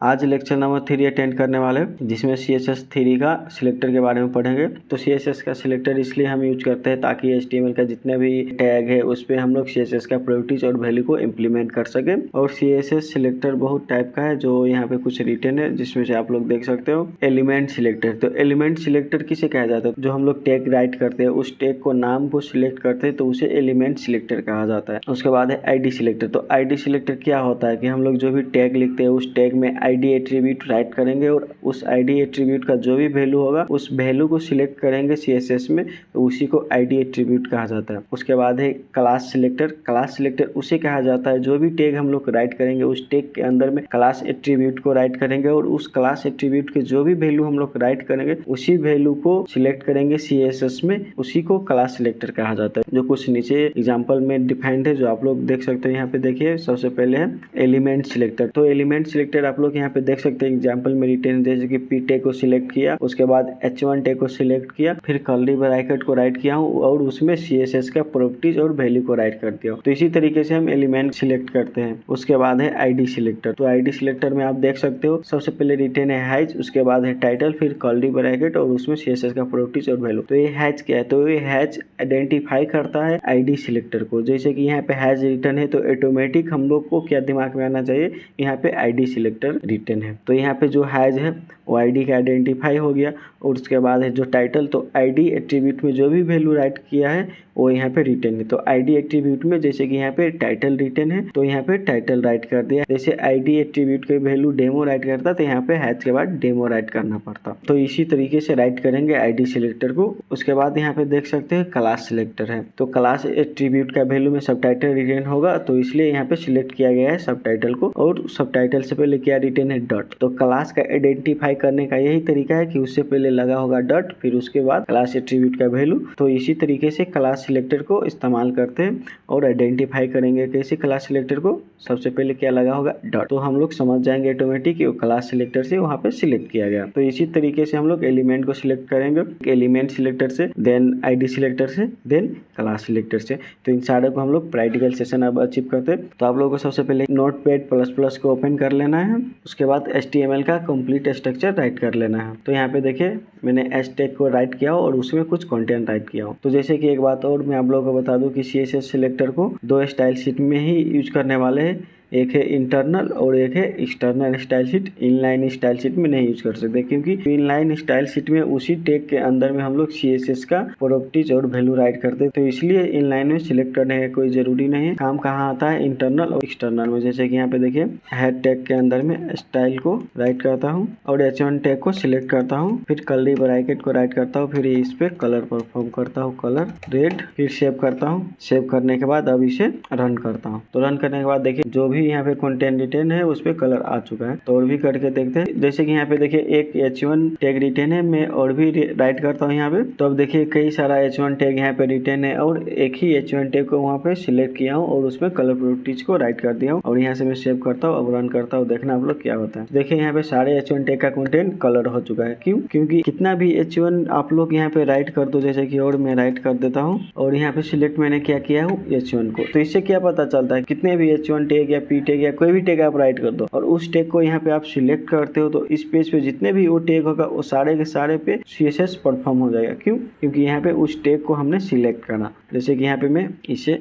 आज lecture number 3 attend करने वाले हैं, जिसमें CSS3 का सिलेक्टर के बारे में पढ़ेंगे। तो CSS का सिलेक्टर इसलिए हम यूज करते हैं ताकि HTML का जितने भी टैग है उस पर हम लोग CSS का प्रॉपर्टीज और वैल्यू को इम्प्लीमेंट कर सके। और CSS सिलेक्टर बहुत टाइप का है, जो यहाँ पे कुछ रिटर्न है, जिसमें से आप लोग देख सकते हो एलिमेंट सिलेक्टर। तो एलिमेंट सिलेक्टर किसे कहा जाता है? जो हम लोग टैग राइट करते हैं, उस टैग को नाम को सिलेक्ट करते हैं तो उसे एलिमेंट सिलेक्टर कहा जाता है। उसके बाद है ID सिलेक्टर। तो ID सिलेक्टर क्या होता है कि हम लोग जो भी टैग लिखते हैं उस टैग में ID एट्रीब्यूट राइट करेंगे और उस ID एट्रीब्यूट का जो भी वैल्यू होगा उस वैल्यू को सिलेक्ट करेंगे CSS में, तो उसी को ID एट्रीब्यूट कहा जाता है। उसके बाद है क्लास सिलेक्टर। क्लास सिलेक्टर उसे कहा जाता है जो भी टैग हम लोग राइट करेंगे उस टैग के अंदर में क्लास एट्रीब्यूट को राइट करेंगे और उस क्लास एट्रीब्यूट के जो भी वैल्यू हम लोग राइट करेंगे उसी वैल्यू को सिलेक्ट करेंगे CSS में, उसी को क्लास सिलेक्टर कहा जाता है। जो कुछ नीचे एग्जाम्पल में डिफाइंड है, जो आप लोग देख सकते हो यहाँ पे देखिए। सबसे पहले है एलिमेंट सिलेक्टर। तो एलिमेंट सिलेक्टर आप लोग यहाँ पे देख सकते हैं एग्जाम्पल में रिटर्न, जैसे कि P टैग को सिलेक्ट किया, उसके बाद H1 टैग को सिलेक्ट किया, फिर कर्ली ब्रैकेट को राइट किया हूँ और उसमें CSS का प्रॉपर्टीज और वैल्यू को राइट कर दिया। तो इसी तरीके से हम एलिमेंट सिलेक्ट करते हैं। उसके बाद है ID सिलेक्टर। तो ID सिलेक्टर में आप देख सकते हो सबसे पहले रिटर्न है हैच, उसके बाद है टाइटल, फिर कर्ली ब्रैकेट और उसमें CSS का प्रॉपर्टीज और वैल्यू। तो ये हैच क्या है? तो ये हैच आइडेंटिफाई करता है ID सिलेक्टर को। जैसे कि यहाँ पे हैज रिटर्न है तो ऑटोमेटिक हम लोग को क्या दिमाग में आना चाहिए, यहाँ पे ID सिलेक्टर रिटर्न है। तो यहाँ पे जो हैज है वो ID का आइडेंटिफाई हो गया। और उसके बाद है जो टाइटल, तो ID एट्रीब्यूट में जो भी वैल्यू राइट किया है वो यहाँ पे रिटर्न है। तो ID एट्रीब्यूट में जैसे कि यहाँ पे टाइटल रिटर्न है तो यहाँ पे टाइटल राइट कर दिया। जैसे ID एट्रीब्यूट के वैल्यू डेमो राइट करता तो यहाँ पे हैज के बाद डेमो राइट करना पड़ता। तो इसी तरीके से राइट करेंगे ID सिलेक्टर को। उसके बाद यहाँ पे देख सकते हैं क्लास सिलेक्टर है। तो क्लास एट्रीब्यूट का वैल्यू में सबटाइटल रिटर्न होगा, तो इसलिए यहाँ पे सिलेक्ट किया गया है सबटाइटल को। और सबटाइटल से पहले क्या रिटर्न है? डॉट। तो क्लास का आइडेंटिफाई करने का यही तरीका है कि उससे पहले लगा होगा डॉट, फिर उसके बाद क्लास एट्रीब्यूट का वैल्यू। तो इसी तरीके से क्लास सिलेक्टर को इस्तेमाल करते हैं और आइडेंटिफाई करेंगे कैसे क्लास सिलेक्टर को। सबसे पहले क्या लगा होगा? डॉट। तो हम लोग समझ जाएंगे ऑटोमेटिक कि वो क्लास सिलेक्टर से वहाँ पे सिलेक्ट किया गया। तो इसी तरीके से हम लोग एलिमेंट को सिलेक्ट करेंगे, एलिमेंट सिलेक्टर से, देन ID सिलेक्टर से, देन क्लास सिलेक्टर से। तो इन सारे को हम लोग प्रैक्टिकल सेशन अब अचीव करते हैं। तो आप लोगों को सबसे पहले Notepad++ को ओपन कर लेना है। उसके बाद HTML का कंप्लीट स्ट्रक्चर राइट कर लेना है। तो यहाँ पे देखिए मैंने एच टैग को राइट किया और उसमें कुछ कंटेंट राइट किया हूँ। तो जैसे कि एक बात और मैं आप लोगों को बता दूं कि CSS सिलेक्टर को 2 स्टाइल शीट में ही यूज करने वाले हैं, एक है इंटरनल और एक है external style sheet. Inline style sheet में नहीं यूज कर सकते, क्योंकि इनलाइन स्टाइल शीट में उसी टैग के अंदर में हम लोग CSS का प्रॉपर्टीज और वैल्यू राइट करते हैं। तो इसलिए इनलाइन में सिलेक्ट करने का कोई जरूरी नहीं है। काम कहाँ आता है? इंटरनल और एक्सटर्नल में। जैसे कि यहाँ पे देखिए हेड टैग के अंदर में स्टाइल को राइट करता हूँ और H1 टैग को सिलेक्ट करता हूँ, फिर कर्ली ब्रैकेट को राइट करता हूँ, फिर इस पे कलर परफॉर्म करता हूँ, कलर रेड, फिर सेव करता हूँ। सेव करने के बाद अब इसे रन करता हूँ। तो रन करने के बाद देखिए जो भी यहाँ पे कंटेंट रिटर्न है उस पे कलर आ चुका है। तो और भी करके देखते हैं। जैसे कि यहाँ पे देखिए एक H1 टैग रिटर्न है, मैं और भी राइट करता हूँ यहाँ पे। तो अब देखिए कई सारा H1 टैग यहाँ पे रिटर्न है और एक ही H1 टैग को वहाँ पे सिलेक्ट किया हूँ और उसमें कलर प्रॉपर्टीज को राइट कर दिया हूँ और यहाँ से मैं सेव करता हूँ। अब रन करता हूँ, देखना आप लोग क्या होता है। देखिए यहाँ पे सारे H1 टैग का कंटेंट कलर हो चुका है। क्यों? क्योंकि कितना भी H1 आप लोग यहाँ पे राइट कर दो, जैसे कि और मैं राइट कर देता हूँ और यहाँ पे सिलेक्ट मैंने क्या किया हूँ H1 को। तो इससे क्या पता चलता है? कितने भी H1 टैग या P टैग या कोई भी टैग आप राइट कर दो और उस टैग को यहाँ पे आप सिलेक्ट करते हो, तो इस पेज पे जितने भी वो टैग होगा वो सारे के सारे पे CSS परफॉर्म हो जाएगा। क्यों? क्योंकि यहाँ पे उस टैग को हमने सिलेक्ट करना। जैसे कि यहाँ पे मैं इसे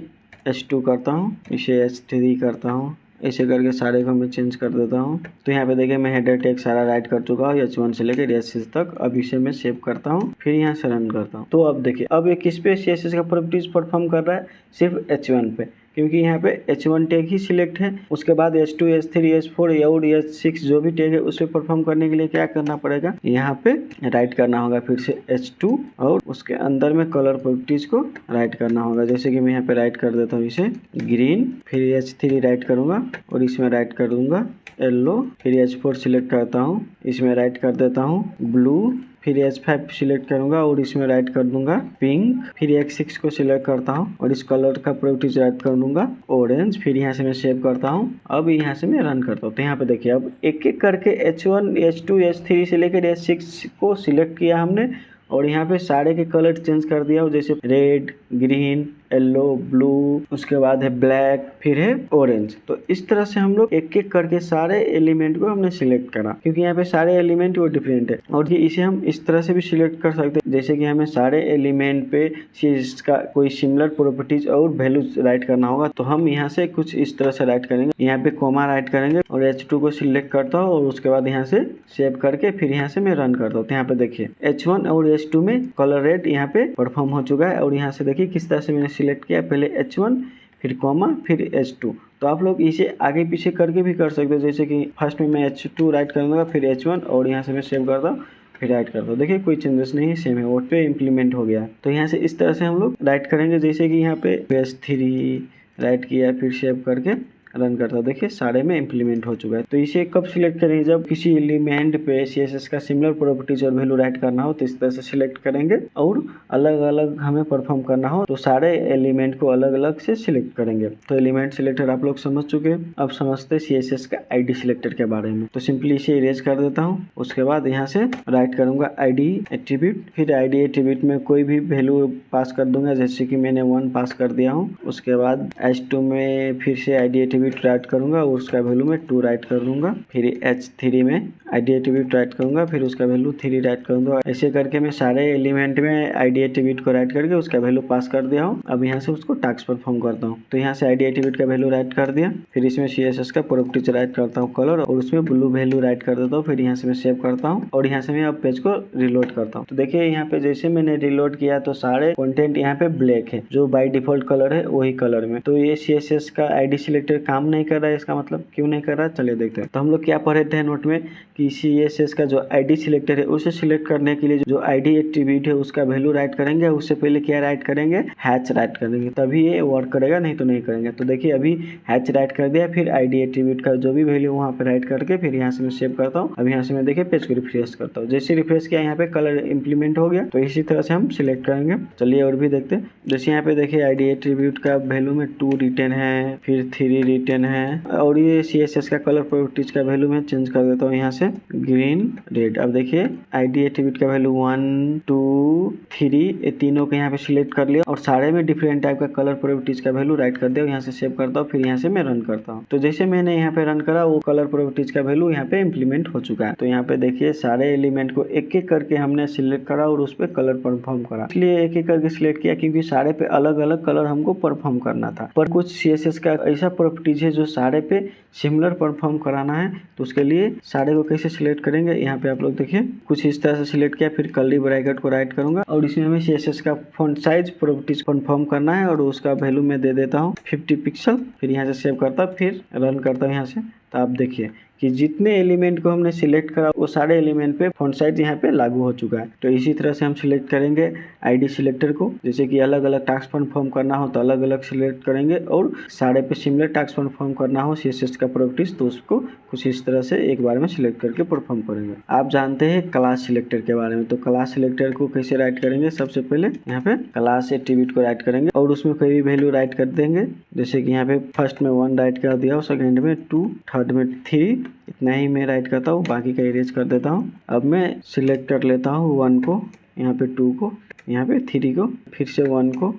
H2 करता हूँ, इसे H3 करता हूँ, ऐसे करके सारे को मैं चेंज कर देता हूँ। तो यहाँ पे देखिए मैं हेडर टैग सारा राइट कर चुका हूँ H1 से लेकर H6 तक। अब इसे मैं सेव करता हूँ, फिर यहाँ से रन करता हूँ। तो अब देखिए अब ये किस पे CSS का प्रॉपर्टीज परफॉर्म कर रहा है? सिर्फ H1 पे, क्योंकि यहाँ पे H1 टैग ही सिलेक्ट है। उसके बाद H2, H3, H4 और H6 जो भी टैग है उस पर परफॉर्म करने के लिए क्या करना पड़ेगा? यहाँ पे राइट करना होगा फिर से H2 और उसके अंदर में कलर प्रॉपर्टीज को राइट करना होगा। जैसे कि मैं यहाँ पे राइट कर देता हूँ इसे ग्रीन, फिर H3 राइट करूँगा और इसमें राइट कर दूंगा येलो, फिर H4 सिलेक्ट करता हूँ, इसमें राइट कर देता हूँ ब्लू, फिर H5 सिलेक्ट करूंगा और इसमें राइट कर दूंगा पिंक, फिर H6 को सिलेक्ट करता हूं और इस कलर का प्रॉपर्टीज राइट कर दूंगा ऑरेंज, फिर यहाँ से मैं सेव करता हूं। अब यहाँ से मैं रन करता हूं। तो यहाँ पे देखिए अब एक एक करके H1, H2, H3 से लेकर H6 को सिलेक्ट किया हमने और यहाँ पे सारे के कलर चेंज कर दिया, जैसे रेड, ग्रीन, येलो, ब्लू, उसके बाद है ब्लैक, फिर है ऑरेंज। तो इस तरह से हम लोग एक एक करके सारे एलिमेंट को हमने सिलेक्ट करा, क्योंकि यहाँ पे सारे एलिमेंट वो डिफरेंट है। और ये इसे हम इस तरह से भी सिलेक्ट कर सकते हैं, जैसे कि हमें सारे एलिमेंट पे इसका कोई सिमिलर प्रॉपर्टीज और वैल्यूज राइट करना होगा, तो हम यहाँ से कुछ इस तरह से राइट करेंगे। यहाँ पे कॉमा राइट करेंगे और H2 को सिलेक्ट करता हूँ और उसके बाद यहाँ से सेव करके फिर यहाँ से मैं रन करता हूँ। तो यहाँ पे देखिए H1 और H2 में कलर रेड यहाँ पे परफॉर्म हो चुका है। और यहाँ से देखिए किस तरह से मैंने सिलेक्ट किया, पहले H1 फिर कॉमा फिर H2। तो आप लोग इसे आगे पीछे करके भी कर सकते हो, जैसे कि फर्स्ट में मैं H2 राइट कर दूंगा, फिर H1 और यहाँ से मैं सेव करता हूँ, फिर राइट कर दो। देखिए कोई चेंजेस नहीं है, सेम है, वोट पे इम्प्लीमेंट हो गया। तो यहाँ से इस तरह से हम लोग राइट करेंगे, जैसे कि यहाँ पे PS3 राइट किया, फिर सेव करके रन करता हूँ। देखिए सारे में इम्प्लीमेंट हो चुका है। तो इसे कब सिलेक्ट करेंगे, जब किसी एलिमेंट पे CSS का सिमिलर प्रॉपर्टीज और वैल्यू राइट करना हो, तो इस तरह से सिलेक्ट करेंगे। और अलग अलग हमें परफॉर्म करना हो तो सारे एलिमेंट को अलग अलग से सिलेक्ट करेंगे। तो एलिमेंट सिलेक्टर आप लोग समझ चुके हैं। अब समझते CSS का ID सिलेक्टर के बारे में। तो सिंपली इसे इरेज कर देता हूँ। उसके बाद यहाँ से राइट करूंगा ID एट्रीब्यूट, फिर ID एट्रीब्यूट में कोई भी वैल्यू पास कर दूंगा, जैसे कि मैंने 1 पास कर दिया हूँ। उसके बाद H2 में फिर से ID एट्रीब्यूट राइट करूंगा और उसका वैल्यू में 2 राइट कर दूंगा। फिर H3 में ID एट्रीब्यूट राइट करूंगा, फिर उसका वैल्यू 3 राइट करूंगा। ऐसे करके मैं सारे एलिमेंट में ID एट्रीब्यूट को राइट करके उसका वैल्यू पास कर दिया हूँ। अब यहाँ से उसको टास्क परफॉर्म करता हूँ। तो यहाँ से ID एट्रीब्यूट का वैल्यू राइट कर दिया, फिर इसमें CSS का प्रॉपर्टीज राइट करता हूँ कलर, और उसमें ब्लू वैल्यू राइट कर देता हूँ। फिर यहाँ से मैं सेव करता हूँ और यहाँ से मैं अब पेज को रिलोड करता हूँ। तो देखिए यहाँ पे जैसे मैंने रिलोड किया तो सारे कंटेंट यहाँ पे ब्लैक है, जो बाय डिफॉल्ट कलर है वही कलर में। तो ये CSS का ID सिलेक्टर काम नहीं कर रहा है। इसका मतलब क्यों नहीं कर रहा, चलिए देखते हैं। तो हम लोग क्या पढ़े थे नोट में कि CSS का जो ID सिलेक्टर है उसे सिलेक्ट करने के लिए जो ID एट्रीब्यूट है उसका वैल्यू राइट करेंगे। उससे पहले क्या राइट करेंगे, हैच राइट करेंगे, तभी ये वर्क करेगा, नहीं तो नहीं करेंगे। तो देखिए अभी हैच राइट कर दिया, फिर ID एट्रीब्यूट का जो भी वैल्यू वहाँ पे राइट करके फिर यहाँ से मैं सेव करता हूँ। अब यहाँ से मैं देखिए पेज को रिफ्रेश करता हूँ। जैसे रिफ्रेश किया यहाँ पे कलर इंप्लीमेंट हो गया। तो इसी तरह से हम सिलेक्ट करेंगे। चलिए और भी देखते हैं। जैसे यहाँ पे देखिए ID एट्रीब्यूट का वैल्यू में 2 रिटर्न है, फिर 3 रिटर्न है। और ये CSS का कलर प्रॉपर्टीज का वैल्यू मैं चेंज कर देता हूँ यहाँ से ग्रीन रेड। अब देखिए ID एट्रीब्यूट का वैल्यू 1 2 3 ये तीनों को यहाँ पे सिलेक्ट कर लिया और सारे में डिफरेंट टाइप का कलर प्रॉपर्टीज का वैल्यू राइट कर दिया। यहाँ से सेव करता हूँ, फिर यहाँ से मैं रन करता हूँ। तो जैसे मैंने यहाँ पे रन करा वो कलर प्रॉपर्टीज का वैल्यू यहाँ पे इम्प्लीमेंट हो चुका है। तो यहाँ पे देखिए सारे एलिमेंट को एक एक करके हमने सिलेक्ट करा और उस पर कलर परफॉर्म करा। इसलिए एक एक करके सिलेक्ट किया क्योंकि सारे पे अलग अलग कलर हमको परफॉर्म करना था। पर कुछ CSS का ऐसा प्रॉपर्टीज है जो सारे पे सिमिलर परफॉर्म कराना है। तो उसके लिए सारे को कैसे सिलेक्ट करेंगे, यहाँ पे आप लोग देखिए कुछ इस तरह से सिलेक्ट किया, फिर कर्ली ब्रैकेट को राइट करूंगा और इसमें हमें CSS का फॉन्ट साइज प्रॉपर्टीज कंफर्म करना है और उसका वैल्यू मैं दे देता हूँ 50 पिक्सल। फिर यहाँ से सेव करता हूँ, फिर रन करता हूँ यहाँ से। तो आप देखिए कि जितने एलिमेंट को हमने सिलेक्ट करा वो सारे एलिमेंट पे फॉन्ट साइज यहाँ पे लागू हो चुका है। तो इसी तरह से हम सिलेक्ट करेंगे ID सिलेक्टर को, जैसे कि अलग अलग टास्क परफॉर्म करना हो तो अलग अलग सिलेक्ट करेंगे और सारे पे सिमिलर टास्क परफॉर्म करना हो CSS का प्रॉपर्टीज तो उसको कुछ इस तरह से एक बार में सिलेक्ट करके परफॉर्म करेंगे। आप जानते हैं क्लास सिलेक्टर के बारे में। तो क्लास सिलेक्टर को कैसे राइट करेंगे, सबसे पहले यहाँ पे क्लास एट्रीब्यूट को राइट करेंगे और उसमें कोई भी वैल्यू राइट कर देंगे। जैसे कि यहाँ पे फर्स्ट में 1 राइट कर दिया, सेकंड में 2, थर्ड में 3, इतना ही मैं राइट करता हूँ, बाकी का इरेज कर देता हूँ। अब मैं सिलेक्ट कर लेता हूँ 1 को, यहाँ पे 2 को, यहाँ पे 3 को, फिर से 1 को,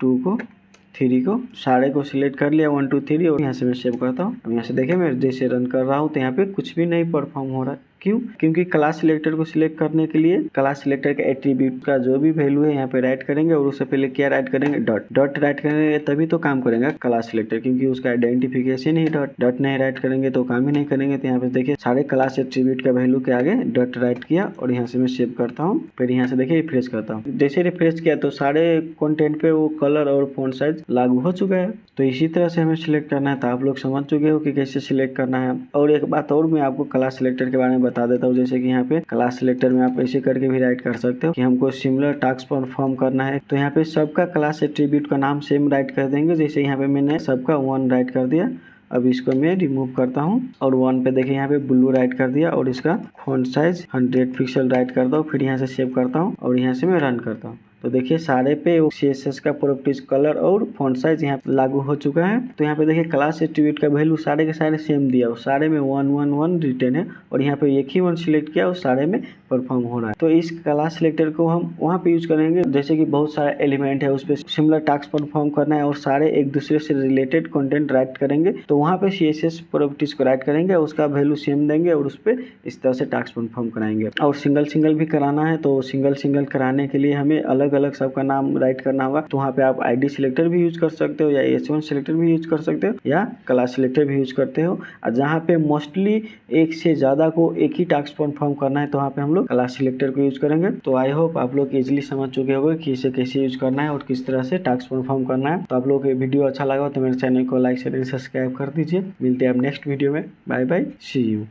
2 को, 3 को, सारे को सिलेक्ट कर लिया 1 2 3 और यहाँ से मैं सेव करता हूँ। अब यहाँ से देखिए मैं जैसे रन कर रहा हूँ तो यहाँ पे कुछ भी नहीं परफॉर्म हो रहा है। क्यों? क्योंकि क्लास सिलेक्टर को सिलेक्ट करने के लिए क्लास सिलेक्टर के एट्रीब्यूट का जो भी वैल्यू है यहाँ पे राइट करेंगे और उससे पहले क्या राइट करेंगे, डॉट राइट करेंगे, तभी तो काम करेंगे क्लास सिलेक्टर, क्योंकि उसका आइडेंटिफिकेशन ही डॉट नहीं राइट करेंगे तो काम ही नहीं करेंगे। तो यहाँ पे देखिए सारे क्लास एट्रीब्यूट का वैल्यू के आगे डॉट राइट किया और यहाँ से मैं सेव करता हूँ। फिर यहाँ से देखिए रिफ्रेश करता हूँ। जैसे रिफ्रेश किया तो सारे कंटेंट पे वो कलर और फॉन्ट साइज लागू हो चुका है। तो इसी तरह से हमें सिलेक्ट करना है। तो आप लोग समझ चुके हो कि कैसे सिलेक्ट करना है। और एक बात और मैं आपको क्लास सिलेक्टर के बारे में बता देता हूँ। जैसे कि यहाँ पे क्लास सिलेक्टर में आप ऐसे करके भी राइट कर सकते हो कि हमको सिमिलर टास्क परफॉर्म करना है। तो यहाँ पे सबका क्लास एट्रीब्यूट का नाम सेम राइट कर देंगे। जैसे यहाँ पे मैंने सबका 1 राइट कर दिया। अब इसको मैं रिमूव करता हूँ और 1 पे देखिए यहाँ पे ब्लू राइट कर दिया और इसका फॉन्ट साइज 100 पिक्सल राइट करता हूँ। फिर यहाँ से सेव करता हूँ और यहाँ से मैं रन करता हूँ। तो देखिए सारे पे CSS का प्रॉपर्टीज कलर और फॉन्ट साइज यहाँ लागू हो चुका है। तो यहाँ पे देखिए क्लास एट्रीब्यूट का वैल्यू सारे के सारे सेम दिया, सारे में 1 1 1 रिटर्न है और यहाँ पे एक ही वन सिलेक्ट किया और सारे में परफॉर्म हो रहा है। तो इस क्लास सिलेक्टर को हम वहाँ पे यूज करेंगे जैसे कि बहुत सारा एलिमेंट है उस पर सिमिलर टास्क परफॉर्म करना है और सारे एक दूसरे से रिलेटेड कंटेंट राइट करेंगे, तो वहाँ पे CSS प्रॉपर्टीज को राइट करेंगे, उसका वैल्यू सेम देंगे और उस पर इस तरह से टास्क परफॉर्म कराएंगे। और सिंगल भी कराना है तो सिंगल कराने के लिए हमें अलग अलग सबका नाम राइट करना होगा। तो वहाँ पे आप ID सिलेक्टर भी यूज कर सकते हो या H1 सिलेक्टर भी यूज कर सकते हो या क्लास सिलेक्टर भी यूज करते हो। और जहाँ पे मोस्टली एक से ज़्यादा को एक ही टास्क परफॉर्म करना है तो वहाँ पे हम लोग क्लास सिलेक्टर को यूज करेंगे। तो आई होप आप लोग इजीली समझ चुके होंगे कि इसे कैसे यूज करना है और किस तरह से टास्क परफॉर्म करना है। तो आप लोग को वीडियो अच्छा लगा तो मेरे चैनल को लाइक शेयर सब्सक्राइब कर दीजिए। मिलते हैं अब नेक्स्ट वीडियो में। Bye bye, see you.